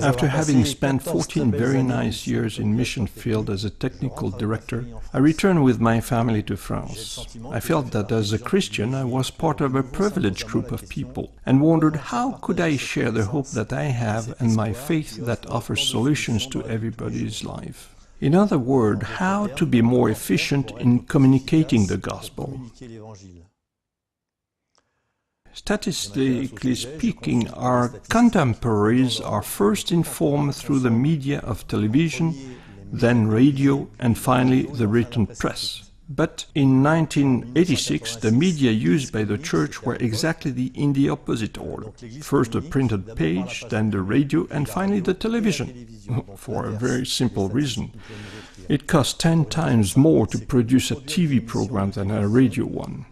After having spent 14 very nice years in mission field as a technical director, I returned with my family to France. I felt that as a Christian I was part of a privileged group of people and wondered how could I share the hope that I have and my faith that offers solutions to everybody's life. In other words, how to be more efficient in communicating the gospel. Statistically speaking, our contemporaries are first informed through the media of television, then radio, and finally the written press. But in 1986, the media used by the Church were exactly in the opposite order. First the printed page, then the radio, and finally the television. For a very simple reason. It costs 10 times more to produce a TV program than a radio one.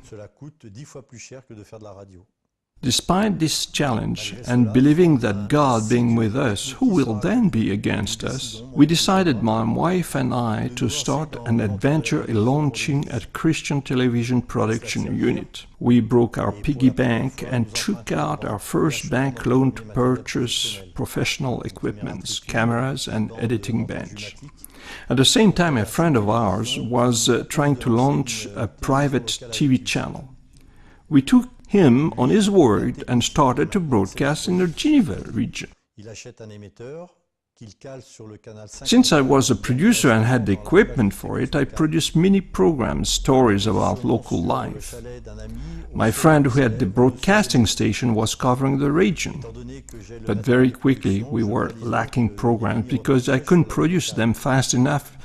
Despite this challenge, and believing that God being with us, who will then be against us, we decided, my wife and I, to start an adventure in launching a Christian television production unit. We broke our piggy bank and took out our first bank loan to purchase professional equipment, cameras and editing bench. At the same time, a friend of ours was trying to launch a private TV channel. We took him on his word and started to broadcast in the Geneva region. Since I was a producer and had the equipment for it, I produced mini programs, stories about local life. My friend who had the broadcasting station was covering the region. But very quickly we were lacking programs because I couldn't produce them fast enough,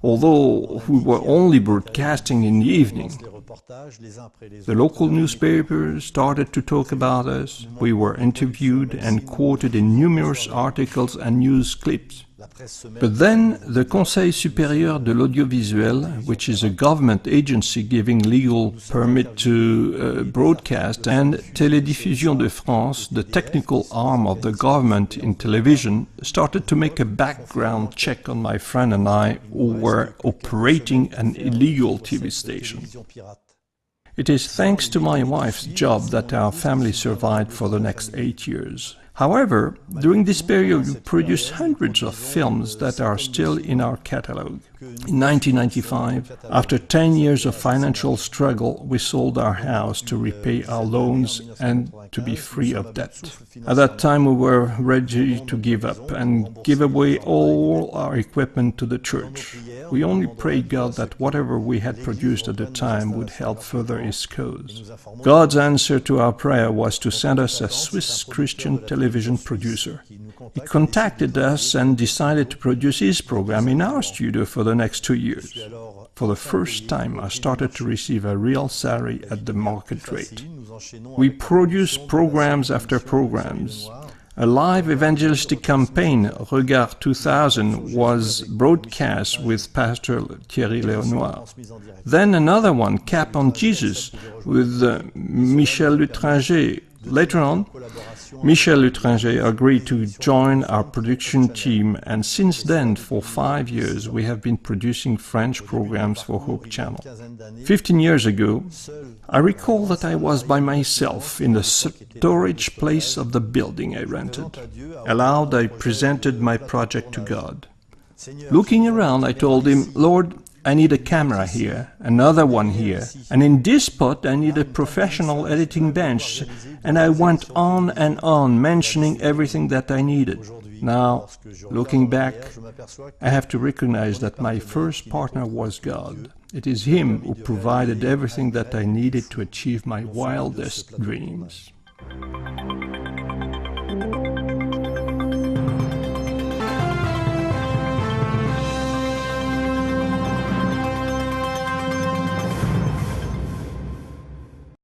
although we were only broadcasting in the evening. The local newspapers started to talk about us. We were interviewed and quoted in numerous articles and news clips. But then the Conseil supérieur de l'audiovisuel, which is a government agency giving legal permit to broadcast, and Télédiffusion de France, the technical arm of the government in television, started to make a background check on my friend and I, who were operating an illegal TV station. It is thanks to my wife's job that our family survived for the next 8 years. However, during this period we produced hundreds of films that are still in our catalogue. In 1995, after 10 years of financial struggle, we sold our house to repay our loans and to be free of debt. At that time we were ready to give up and give away all our equipment to the church. We only prayed God that whatever we had produced at the time would help further His cause. God's answer to our prayer was to send us a Swiss Christian television producer. He contacted us and decided to produce his program in our studio for the next 2 years. For the first time, I started to receive a real salary at the market rate. We produced programs after programs. A live evangelistic campaign, Regard 2000, was broadcast with Pastor Thierry Léonoir. Then another one, Cap on Jesus, with Michel Lutringer. Later on, Michel Lutringer agreed to join our production team, and since then, for 5 years, we have been producing French programs for Hope Channel. 15 years ago, I recall that I was by myself in the storage place of the building I rented. Aloud, I presented my project to God. Looking around, I told Him, Lord, I need a camera here, another one here, and in this spot I need a professional editing bench, and I went on mentioning everything that I needed. Now, looking back, I have to recognize that my first partner was God. It is Him who provided everything that I needed to achieve my wildest dreams.